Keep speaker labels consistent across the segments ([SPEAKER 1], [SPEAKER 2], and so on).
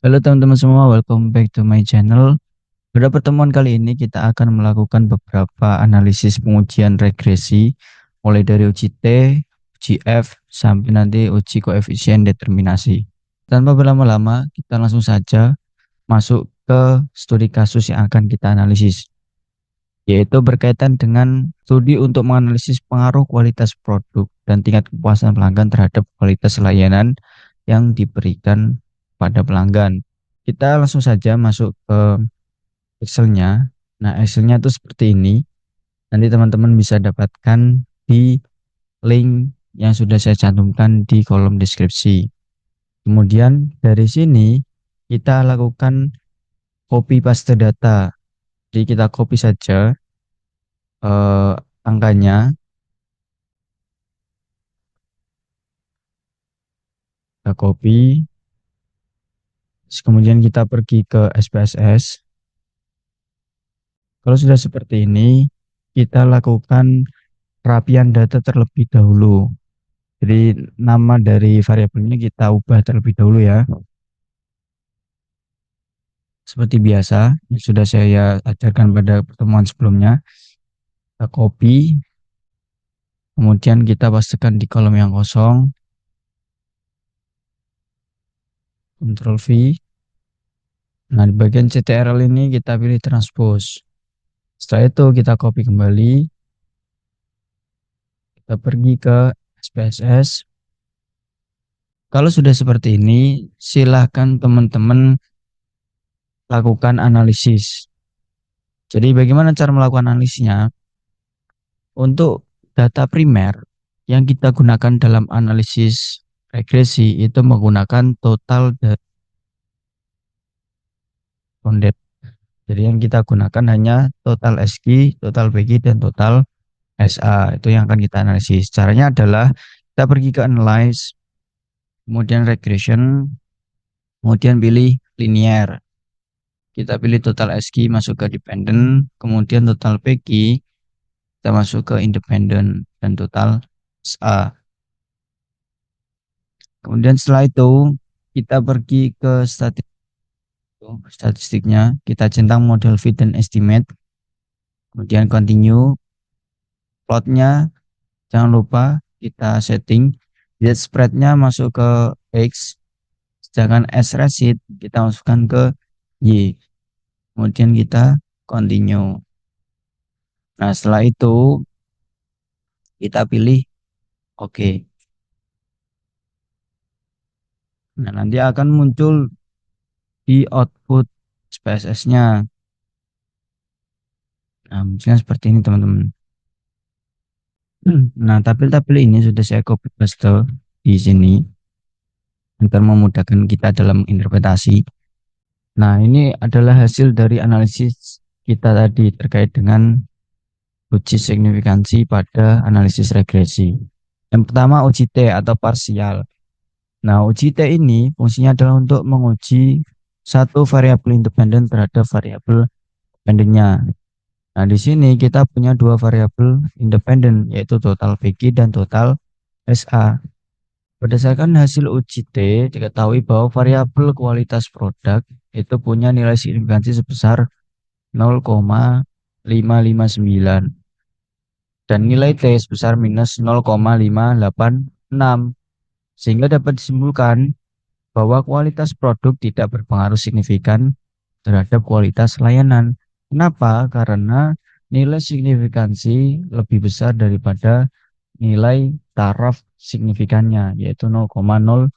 [SPEAKER 1] Halo teman-teman semua, welcome back to my channel. Pada pertemuan kali ini kita akan melakukan beberapa analisis pengujian regresi, mulai dari uji T, uji F, sampai nanti uji koefisien determinasi. Tanpa berlama-lama, kita langsung saja masuk ke studi kasus yang akan kita analisis, yaitu berkaitan dengan studi untuk menganalisis pengaruh kualitas produk dan tingkat kepuasan pelanggan terhadap kualitas layanan yang diberikan pada pelanggan. Kita langsung saja masuk ke Excelnya. Nah, Excelnya itu seperti ini. Nanti teman-teman bisa dapatkan di link yang sudah saya cantumkan di kolom deskripsi. Kemudian dari sini kita lakukan copy paste data. Jadi kita copy saja angkanya, kita copy. Kemudian kita pergi ke SPSS. Kalau sudah seperti ini, kita lakukan perapian data terlebih dahulu. Jadi nama dari variabelnya kita ubah terlebih dahulu ya. Seperti biasa yang sudah saya ajarkan pada pertemuan sebelumnya. Kita copy, kemudian kita pastekan di kolom yang kosong. Ctrl V. Nah, di bagian CTRL ini kita pilih transpose. Setelah itu kita copy kembali. Kita pergi ke SPSS. Kalau sudah seperti ini, silahkan teman-teman lakukan analisis. Jadi bagaimana cara melakukan analisisnya? Untuk data primer yang kita gunakan dalam analisis regresi itu menggunakan total dari bounded. Jadi yang kita gunakan hanya total SQ, total PQ, dan total SA. Itu yang akan kita analisis. Caranya adalah kita pergi ke analyze, kemudian regression, kemudian pilih linear. Kita pilih total SQ masuk ke dependent, kemudian total PQ kita masuk ke independent, dan total SA. Kemudian setelah itu kita pergi ke statistiknya, kita centang model fit dan estimate, kemudian continue. Plotnya jangan lupa kita setting z spreadnya masuk ke X, sedangkan S receipt kita masukkan ke Y, kemudian kita continue. Nah, setelah itu kita pilih OK. Nah, nanti akan muncul di output SPSS-nya. Nah, misalnya seperti ini teman-teman. Nah, tabel-tabel ini sudah saya copy paste di sini agar memudahkan kita dalam interpretasi. Nah, ini adalah hasil dari analisis kita tadi terkait dengan uji signifikansi pada analisis regresi. Yang pertama uji T atau parsial. Nah, uji T ini fungsinya adalah untuk menguji satu variabel independen terhadap variabel dependennya. Nah, di sini kita punya dua variabel independen, yaitu total PQ dan total SA. Berdasarkan hasil uji T, diketahui bahwa variabel kualitas produk itu punya nilai signifikansi sebesar 0,559 dan nilai T sebesar minus 0,586, sehingga dapat disimpulkan bahwa kualitas produk tidak berpengaruh signifikan terhadap kualitas layanan. Kenapa? Karena nilai signifikansi lebih besar daripada nilai taraf signifikannya, yaitu 0,05.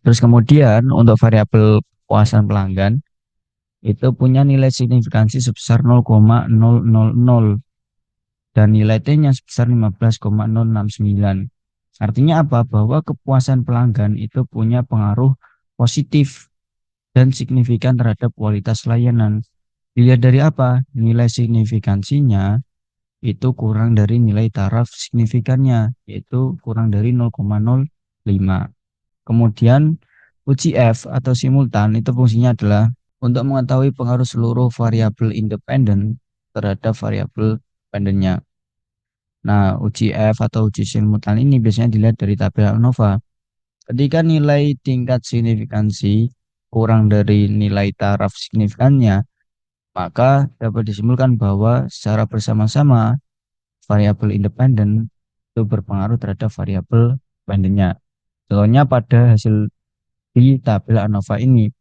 [SPEAKER 1] Terus kemudian untuk variabel kepuasan pelanggan itu punya nilai signifikansi sebesar 0,000 dan nilai T-nya sebesar 15,069. Artinya apa? Bahwa kepuasan pelanggan itu punya pengaruh positif dan signifikan terhadap kualitas layanan. Dilihat dari apa? Nilai signifikansinya itu kurang dari nilai taraf signifikannya, yaitu kurang dari 0,05. Kemudian uji F atau simultan itu fungsinya adalah untuk mengetahui pengaruh seluruh variabel independen terhadap variabel dependennya. Nah, uji F atau uji simultan ini biasanya dilihat dari tabel ANOVA. Ketika nilai tingkat signifikansi kurang dari nilai taraf signifikannya, maka dapat disimpulkan bahwa secara bersama-sama variabel independen itu berpengaruh terhadap variabel dependennya. Contohnya pada hasil di tabel ANOVA ini,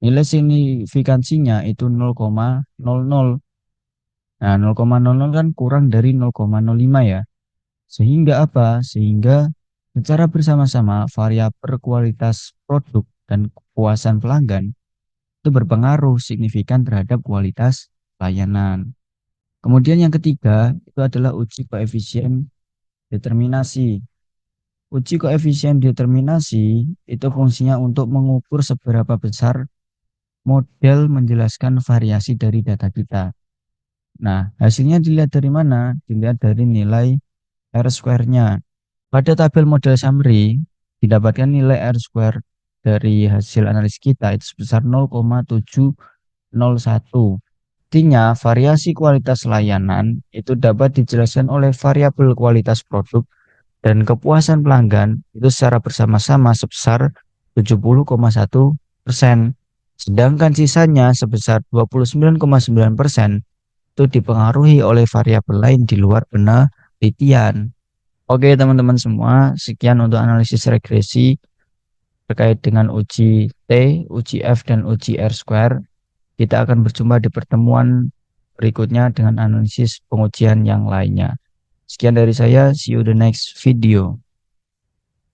[SPEAKER 1] nilai signifikansinya itu 0,00. Nah, 0,00 kan kurang dari 0,05 ya. Sehingga apa? Sehingga secara bersama-sama variabel kualitas produk dan kepuasan pelanggan itu berpengaruh signifikan terhadap kualitas layanan. Kemudian yang ketiga itu adalah uji koefisien determinasi. Uji koefisien determinasi itu fungsinya untuk mengukur seberapa besar model menjelaskan variasi dari data kita. Nah, hasilnya dilihat dari mana? Dilihat dari nilai R square-nya. Pada tabel model summary, didapatkan nilai R square dari hasil analisis kita itu sebesar 0,701. Artinya, variasi kualitas layanan itu dapat dijelaskan oleh variabel kualitas produk dan kepuasan pelanggan itu secara bersama-sama sebesar 70,1%. Sedangkan sisanya sebesar 29,9% itu dipengaruhi oleh variabel lain di luar penelitian. Oke, teman-teman semua, sekian untuk analisis regresi terkait dengan uji T, uji F, dan uji R square. Kita akan berjumpa di pertemuan berikutnya dengan analisis pengujian yang lainnya. Sekian dari saya, see you the next video.